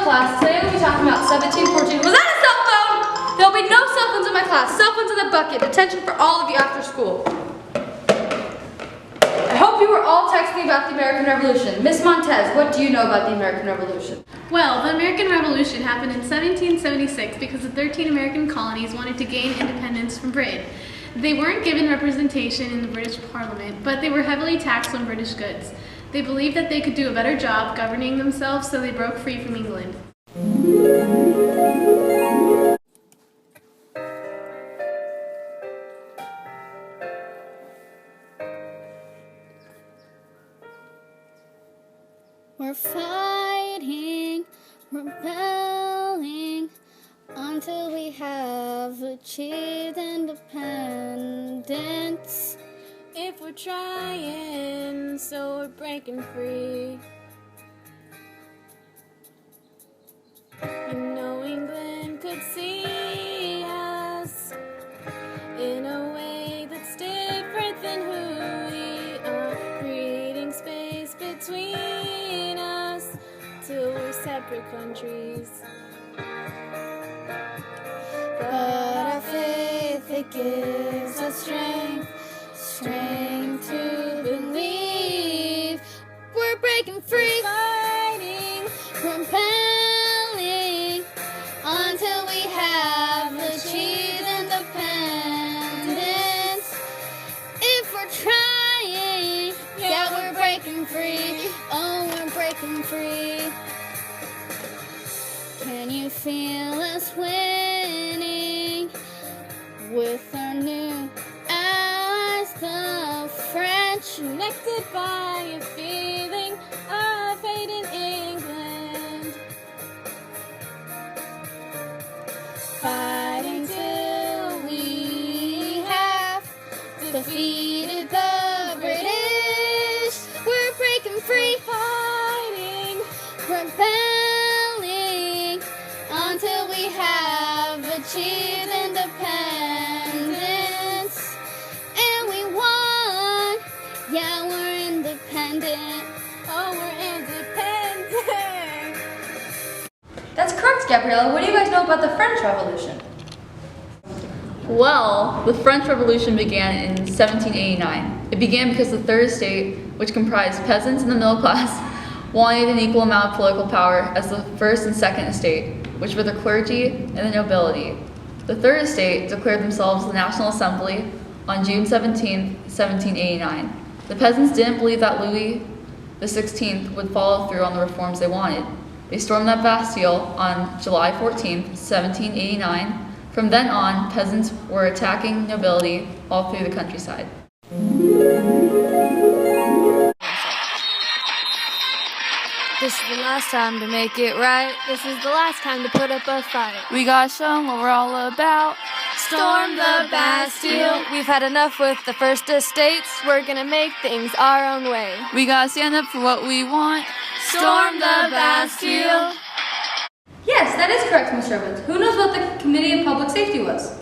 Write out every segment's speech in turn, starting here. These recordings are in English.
class. Today we'll be talking about 1714. Was that a cell phone? There'll be no cell phones in my class. Cell phones in the bucket. Detention for all of you after school. I hope you were all texting about the American Revolution. Miss Montez, what do you know about the American Revolution? Well, the American Revolution happened in 1776 because the 13 American colonies wanted to gain independence from Britain. They weren't given representation in the British Parliament, but they were heavily taxed on British goods. They believed that they could do a better job governing themselves, so they broke free from England. We're fighting, rebelling, until we have achieved independence. If we're trying, so we're breaking free. You know England could see us in a way that's different than who we are, creating space between us till we're separate countries. But our faith, it gives us strength to believe we're breaking free, Fighting, rebelling, until we have achieved independence. If we're trying, yeah, we're breaking free. Oh, we're breaking free. Can you feel us winning with our new allies, the French? connected by a feeling of hate in England. Fighting till we have defeated the British. We're breaking free, Fighting, rebelling, until we have achieved independence. And we won, yeah, we're independent. oh, we're independent. That's correct, Gabriella. What do you guys know about the French Revolution? Well, the French Revolution began in 1789. It began because the third estate, which comprised peasants and the middle class, wanted an equal amount of political power as the first and second estate, which were the clergy and the nobility. The third estate declared themselves the National Assembly on June 17, 1789. The peasants didn't believe that Louis XVI would follow through on the reforms they wanted. They stormed that Bastille on July 14, 1789. From then on, peasants were attacking nobility all through the countryside. This is the last time to make it right. This is the last time to put up a fight. We gotta show 'em what we're all about. Storm the Bastille. We've had enough with the first estates. We're gonna make things our own way. We gotta stand up for what we want. Storm the Bastille. Yes, that is correct, Ms. Evans. Who knows what the Committee of Public Safety was?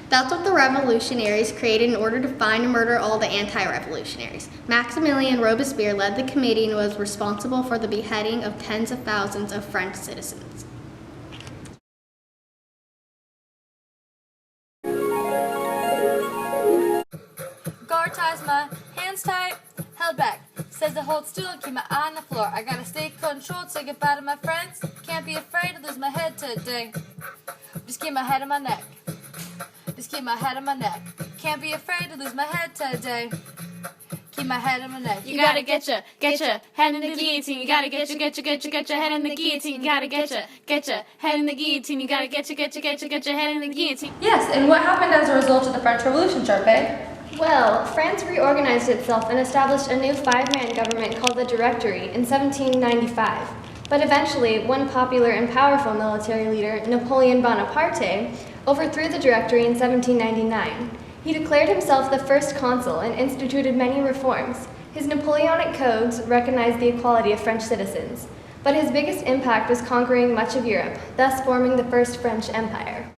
That's what the revolutionaries created in order to find and murder all the anti-revolutionaries. Maximilien Robespierre led the committee and was responsible for the beheading of tens of thousands of French citizens. Guard ties my hands tight, held back. Says to hold still and keep my eye on the floor. I gotta stay controlled, say goodbye to my friends. Can't be afraid to lose my head today. Just keep my head on my neck. Just keep my head on my neck. Can't be afraid to lose my head today. Keep my head on my neck. You gotta get your head in the guillotine. You gotta get your head in the guillotine. You gotta get your head in the guillotine. You gotta get your head in the guillotine. Yes, and what happened as a result of the French Revolution, Sharpay? Well, France reorganized itself and established a new five-man government called the Directory in 1795. But eventually, one popular and powerful military leader, Napoleon Bonaparte, overthrew the Directory in 1799. He declared himself the first consul and instituted many reforms. His Napoleonic codes recognized the equality of French citizens. But his biggest impact was conquering much of Europe, thus forming the First French Empire.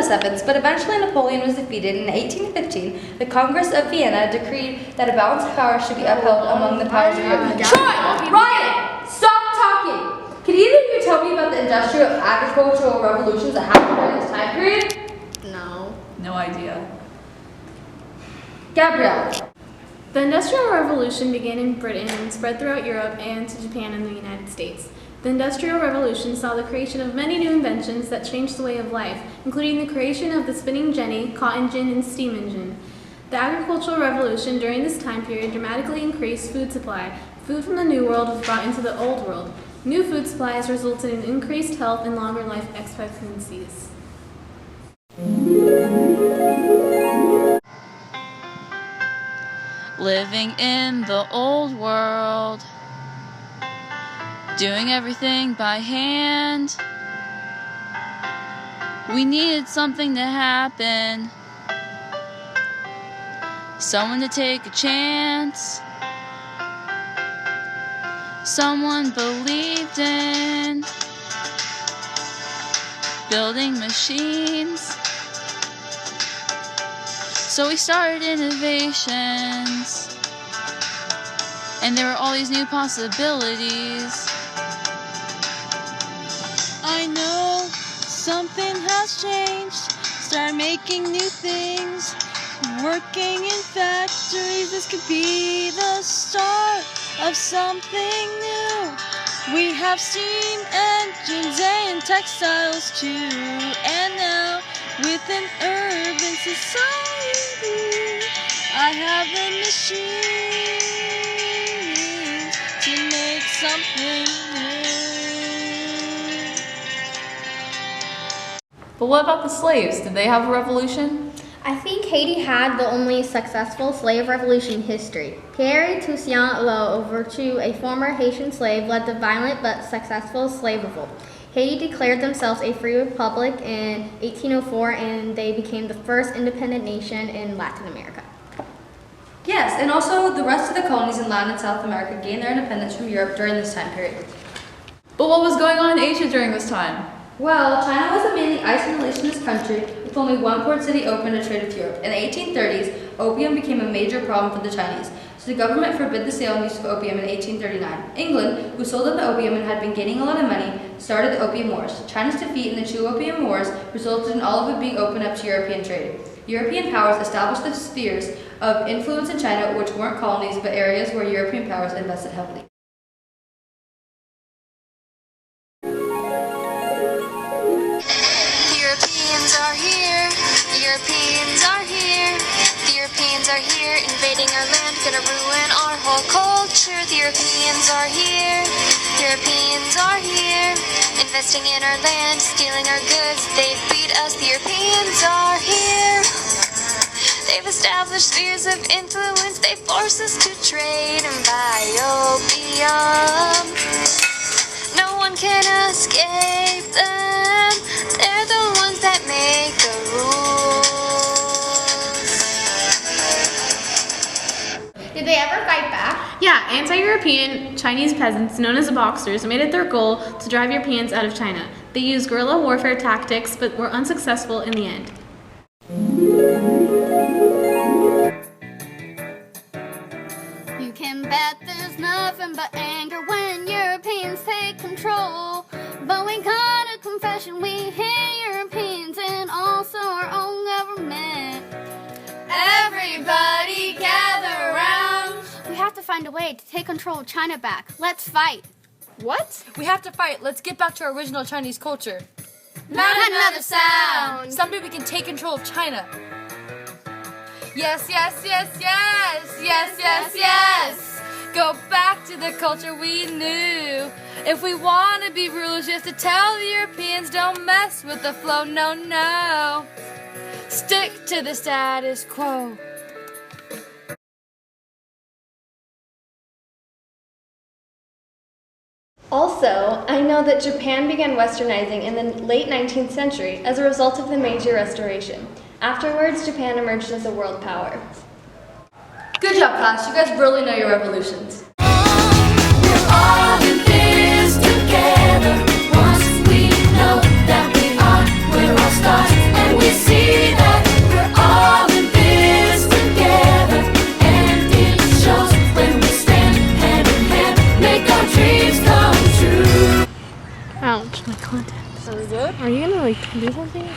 efforts, but eventually Napoleon was defeated. In 1815, the Congress of Vienna decreed that a balance of power should be upheld among the powers of Europe. Troy! Ryan! Stop talking! Can either of you tell me about the industrial and agricultural revolutions that happened during this time period? No. No idea. Gabrielle. The Industrial Revolution began in Britain and spread throughout Europe and to Japan and the United States. The Industrial Revolution saw the creation of many new inventions that changed the way of life, including the creation of the spinning jenny, cotton gin, and steam engine. The Agricultural Revolution during this time period dramatically increased food supply. Food from the New World was brought into the Old World. New food supplies resulted in increased health and longer life expectancies. Living in the old world, doing everything by hand. We needed something to happen, someone to take a chance, someone believed in building machines. So we started innovations, and there were all these new possibilities. I know something has changed. Start making new things, working in factories. This could be the start of something new. We have steam engines and textiles too, and now with an urban society, I have the machine to make something new. But what about the slaves? Did they have a revolution? I think Haiti had the only successful slave revolution in history. Pierre Toussaint Louverture, a former Haitian slave, led the violent but successful slave revolt. Haiti declared themselves a free republic in 1804, and they became the first independent nation in Latin America. Yes, and also the rest of the colonies in Latin and South America gained their independence from Europe during this time period. But what was going on in Asia during this time? Well, China was a mainly isolationist country with only one port city open to trade with Europe. In the 1830s, opium became a major problem for the Chinese, so the government forbid the sale and use of opium in 1839. England, who sold them the opium and had been gaining a lot of money, started the Opium Wars. China's defeat in the two Opium Wars resulted in all of it being opened up to European trade. European powers established the spheres of influence in China, which weren't colonies but areas where European powers invested heavily. Europeans are here, invading our land, gonna ruin our whole culture. The Europeans are here, Europeans are here, investing in our land, stealing our goods. They beat us, the Europeans are here. They've established spheres of influence, they force us to trade and buy opium. No one can escape them, they're the ones that make the rules. Did they ever fight back? Yeah, anti-European Chinese peasants, known as the Boxers, made it their goal to drive Europeans out of China. They used guerrilla warfare tactics, but were unsuccessful in the end. You can bet there's nothing but anger when Europeans take control. But we got a confession, we hate Europeans and also our own government. Everybody gather around. We have to find a way to take control of China back. Let's fight. What? We have to fight. Let's get back to our original Chinese culture. Not another sound. Someday we can take control of China. Yes, yes, yes, yes, yes, yes, yes. Go back to the culture we knew. If we want to be rulers, we have to tell the Europeans don't mess with the flow, no, no. Stick to the status quo. Also, I know that Japan began westernizing in the late 19th century as a result of the Meiji Restoration. Afterwards, Japan emerged as a world power. Good job, class. You guys really know your revolutions. We're all in this together. Once we know that we're all stars, and we content. Are we good? Are you gonna like do something?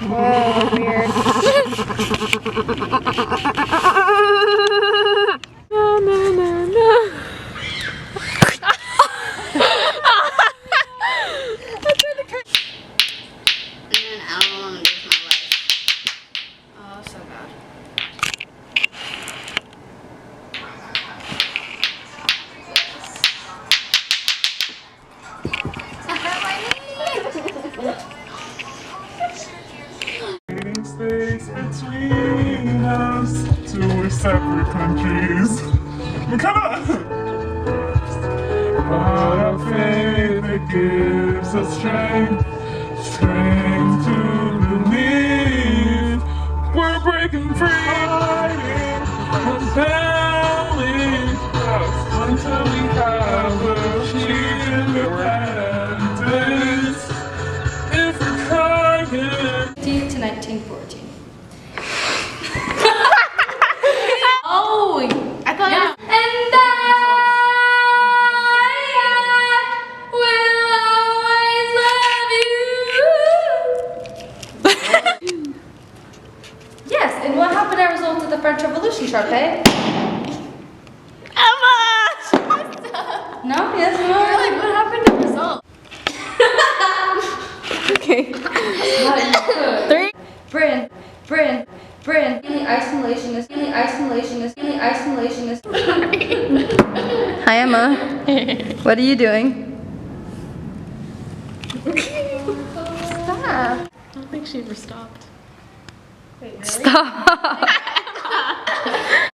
Oh, weird. No. And then I don't want to lose my life. Oh, so bad. Space between us, two separate countries. Makena! But our faith it gives us strength to believe we're breaking free, fighting, compelling us until we have achieved independence. If we're trying. 19th to 1914. Oh, I thought. Yeah. And I will always love you. Yes, and what happened as a result of the French Revolution, Sharpay? Emma! No? Yes, no? Like, what happened as a result? Okay. 3. Bryn. Isolationist. Hi, Emma. What are you doing? Stop. I don't think she ever stopped. Stop.